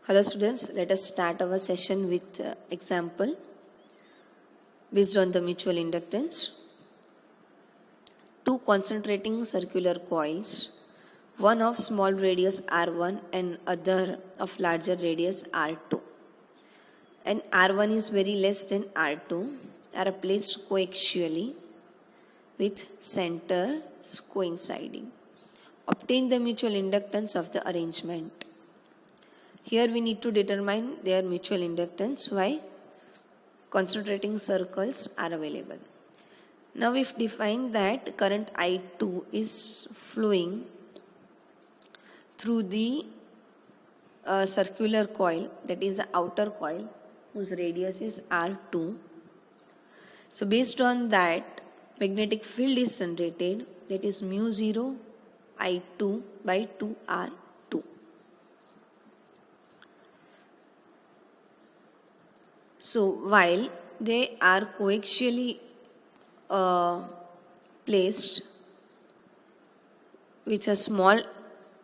Hello students, let us start our session with example based on the mutual inductance. Two concentrating circular coils, one of small radius R1 and other of larger radius R2. And R1 is very less than R2, are placed coaxially with centers coinciding. Obtain the mutual inductance of the arrangement. Here we need to determine their mutual inductance. Why? Concentrating circles are available. Now if define that current I2 is flowing through the circular coil, that is the outer coil whose radius is R2. So based on that, magnetic field is generated, that is mu 0 I2 by 2R2. So while they are coaxially placed with a small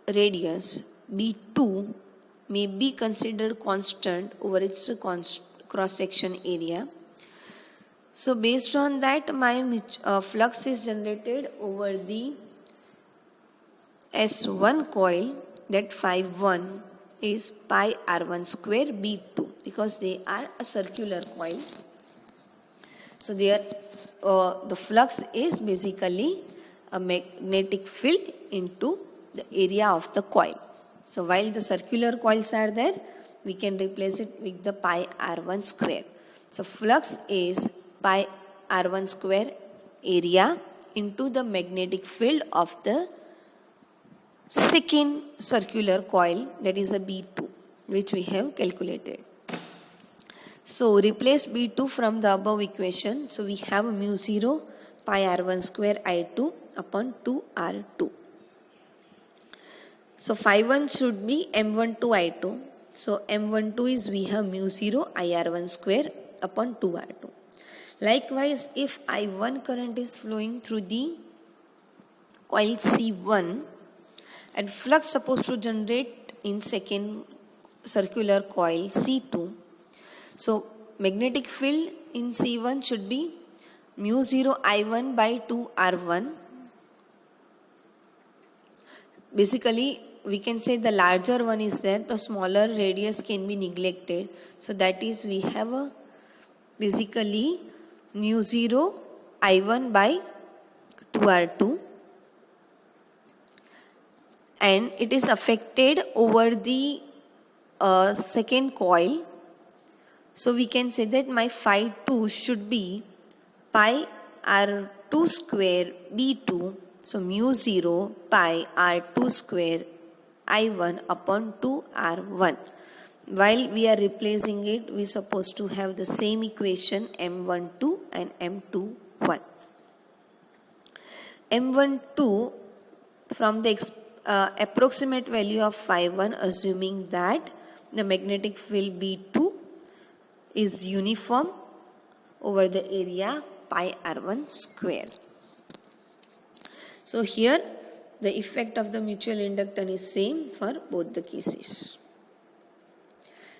radius, B2 may be considered constant over its cross-section area. So based on that, my flux is generated over the S1 coil, that phi 1 is pi R1 square B2 because they are a circular coil. So the flux is basically a magnetic field into the area of the coil. So while the circular coils are there, we can replace it with the pi R1 square. So flux is pi R1 square area into the magnetic field of the second circular coil, that is a B2, which we have calculated. So replace B2 from the above equation. So we have mu 0 pi R1 square I2 upon 2R2. So phi 1 should be M12 I2. So M12 is we have mu 0 IR1 square upon 2R2. Likewise, if I1 current is flowing through the coil C1 and flux supposed to generate in second circular coil C2. So magnetic field in C1 should be mu 0 I1 by 2 R1. Basically, we can say the larger one is there, the smaller radius can be neglected. So that is we have a basically mu 0 I1 by 2R2. And it is affected over the second coil. So we can say that my phi 2 should be pi R2 square B2. So mu 0 pi R2 square I1 upon 2 R1. While we are replacing it, we are supposed to have the same equation M12 and M21. M12 from the approximate value of phi 1, assuming that the magnetic field B2 is uniform over the area pi R1 square. So here the effect of the mutual inductance is same for both the cases.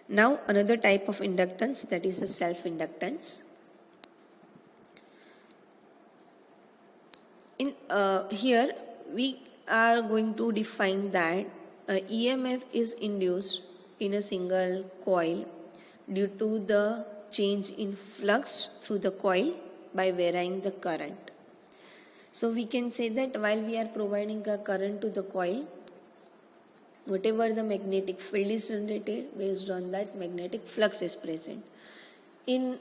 Now another type of inductance, that is a self-inductance. In here we are going to define that EMF is induced in a single coil due to the change in flux through the coil by varying the current. So we can say that while we are providing a current to the coil, whatever the magnetic field is generated, based on that magnetic flux is present. In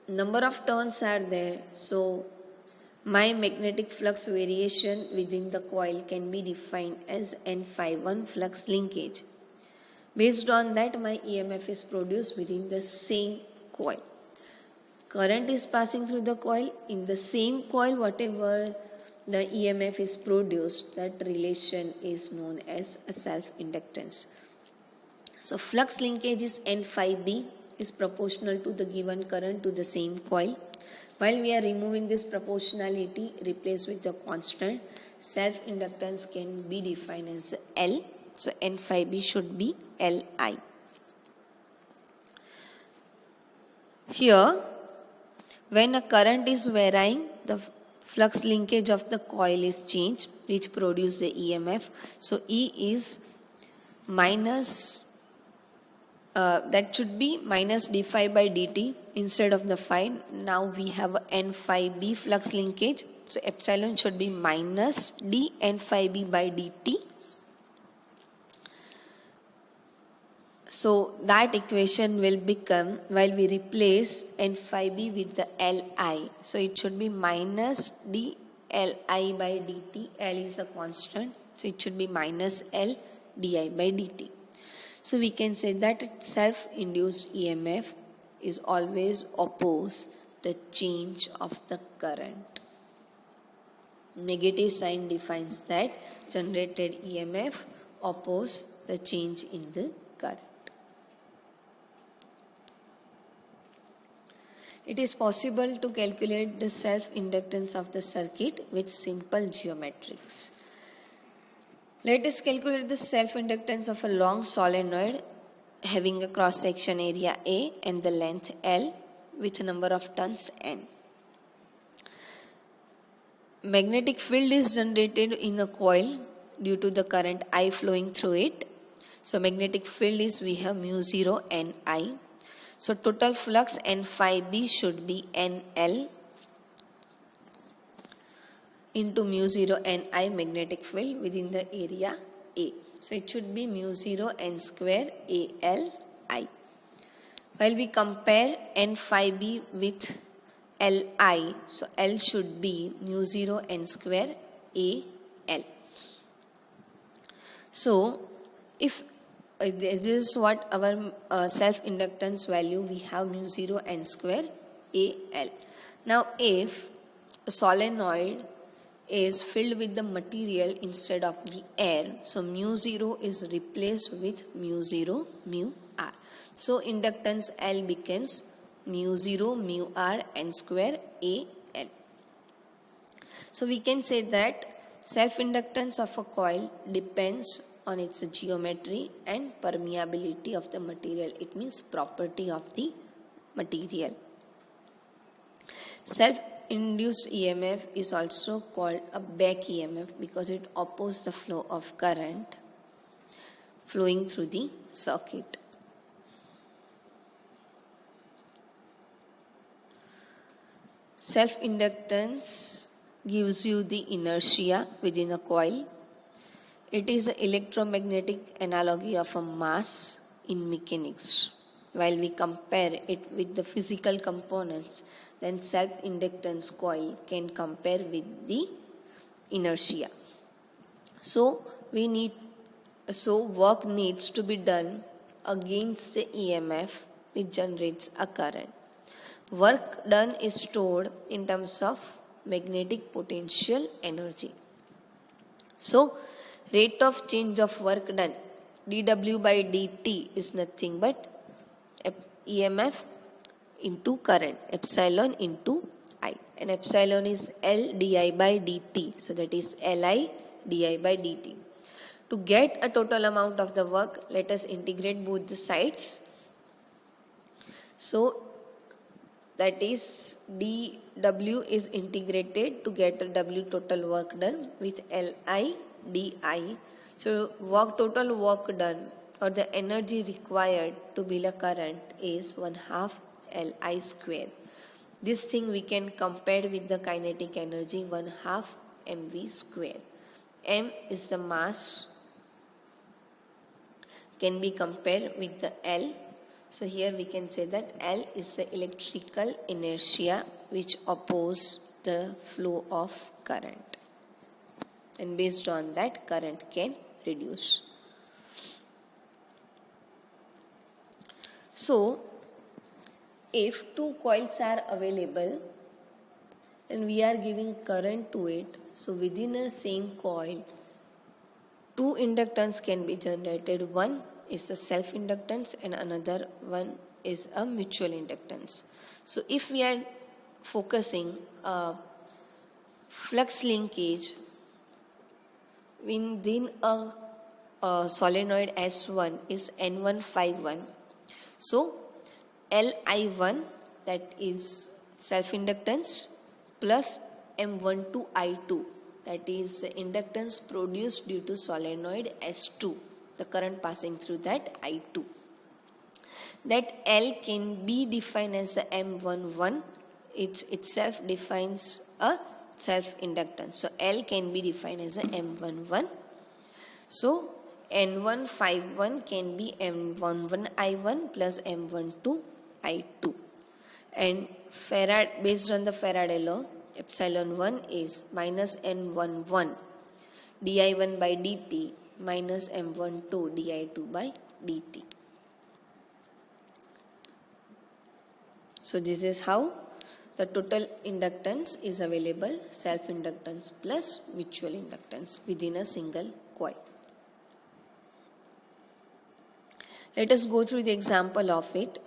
number of turns are there, so my magnetic flux variation within the coil can be defined as N phi 1 flux linkage. Based on that, my EMF is produced within the same coil. Current is passing through the coil. In the same coil, whatever the EMF is produced, that relation is known as a self-inductance. So flux linkage is N phi B is proportional to the given current to the same coil. While we are removing this proportionality, replaced with the constant, self-inductance can be defined as L. So N phi B should be Li. Here, when a current is varying, the flux linkage of the coil is changed, which produces the EMF. So E is minus, that should be minus d phi by dt instead of the phi. Now we have n phi b flux linkage. So epsilon should be minus d n phi b by dt. So that equation will become, while we replace n phi b with the Li, so it should be minus d Li by dt. L is a constant, so it should be minus L di by dt. So we can say that self-induced EMF is always oppose the change of the current. Negative sign defines that generated EMF oppose the change in the current. It is possible to calculate the self-inductance of the circuit with simple geometrics. Let us calculate the self-inductance of a long solenoid having a cross-section area A and the length L with a number of turns N. Magnetic field is generated in a coil due to the current I flowing through it. So magnetic field is, we have mu 0 N I. So total flux N phi B should be NL into mu 0 Ni magnetic field within the area A. So it should be mu 0 N square ALI. While we compare N phi B with Li, so L should be mu 0 N square AL. So if this is what our self-inductance value, we have mu 0 N square AL. Now if a solenoid is filled with the material instead of the air, so mu 0 is replaced with mu 0 mu R. So inductance L becomes mu 0 mu R N square AL. So we can say that self-inductance of a coil depends on its geometry and permeability of the material. It means property of the material. Self-induced EMF is also called a back EMF because it opposes the flow of current flowing through the circuit. Self-inductance gives you the inertia within a coil. It is an electromagnetic analogy of a mass in mechanics. While we compare it with the physical components, then self-inductance coil can compare with the inertia. So work needs to be done against the EMF which generates a current. Work done is stored in terms of magnetic potential energy. So rate of change of work done, dW by dt, is nothing but EMF into current, epsilon into I. And epsilon is L di by dt. So that is Li di by dt. To get a total amount of the work, let us integrate both the sides. So that is dW is integrated to get a W total work done with Li di. So total work done or the energy required to build a current is 1/2 Li square. This thing we can compare with the kinetic energy 1/2 mv square. M is the mass, can be compared with the L. So here we can say that L is the electrical inertia which opposes the flow of current. And based on that, current can reduce. So if two coils are available and we are giving current to it, so within a same coil, two inductance can be generated. One is a self-inductance and another one is a mutual inductance. So if we are focusing flux linkage within a solenoid S1 is N1 phi 1. So Li1 that is self-inductance, plus M12 I2, that is inductance produced due to solenoid S2, the current passing through that I2. That L can be defined as a M11, it itself defines a self-inductance. So L can be defined as a M11. So N151 can be M11I1 plus M12 I2. And Farad, based on the Faraday law, epsilon 1 is minus N11 di1 by dt minus M12 di2 by dt. So this is how the total inductance is available, self-inductance plus mutual inductance within a single coil. Let us go through the example of it.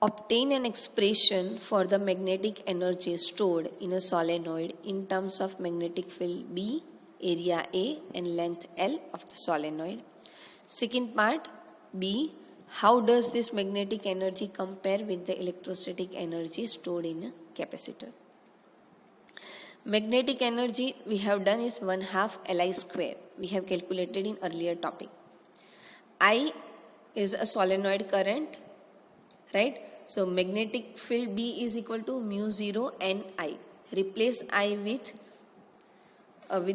Obtain an expression for the magnetic energy stored in a solenoid in terms of magnetic field B, area A and length L of the solenoid. Second part, B, how does this magnetic energy compare with the electrostatic energy stored in a capacitor? Magnetic energy we have done is 1/2 Li square. We have calculated in earlier topic. I is a solenoid current, right? So magnetic field B is equal to mu 0 n I. Replace I with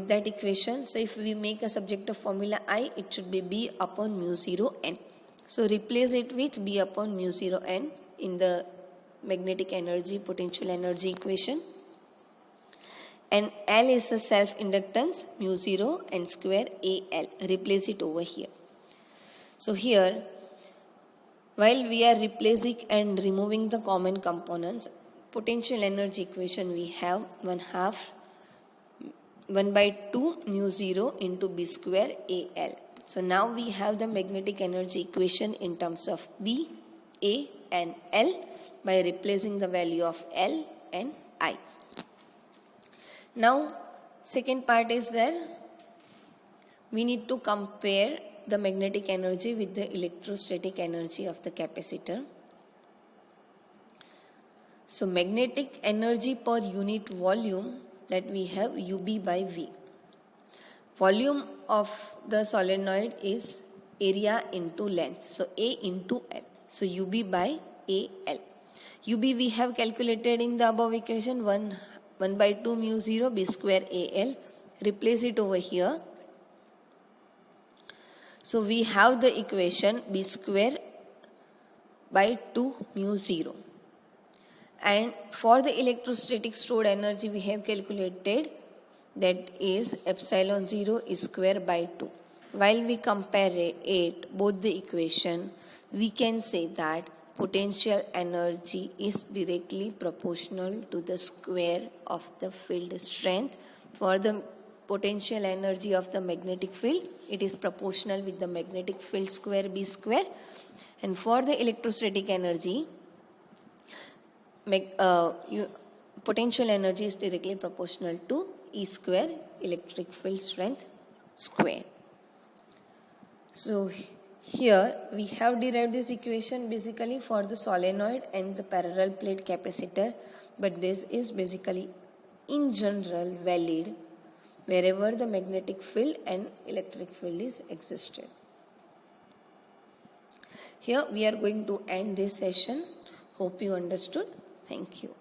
that equation. So if we make a subjective formula I, it should be B upon mu 0 n. So replace it with B upon mu 0 n in the magnetic energy potential energy equation. And L is the self-inductance mu 0 n square AL. Replace it over here. So here, while we are replacing and removing the common components, potential energy equation we have 1/2 mu 0 into B square AL. So now we have the magnetic energy equation in terms of B, A and L by replacing the value of L and I. Now second part is there. We need to compare the magnetic energy with the electrostatic energy of the capacitor. So magnetic energy per unit volume, that we have UB by V. Volume of the solenoid is area into length. So A into L. So UB by AL. UB we have calculated in the above equation 1/2 mu 0 B square AL. Replace it over here. So we have the equation B square by 2 mu 0. And for the electrostatic stored energy we have calculated, that is epsilon 0 is square by 2. While we compare it, both the equation, we can say that potential energy is directly proportional to the square of the field strength. For the potential energy of the magnetic field, it is proportional with the magnetic field square B square. And for the electrostatic energy, potential energy is directly proportional to E square, electric field strength square. So here we have derived this equation basically for the solenoid and the parallel plate capacitor, but this is basically in general valid wherever the magnetic field and electric field is existed. Here we are going to end this session. Hope you understood. Thank you.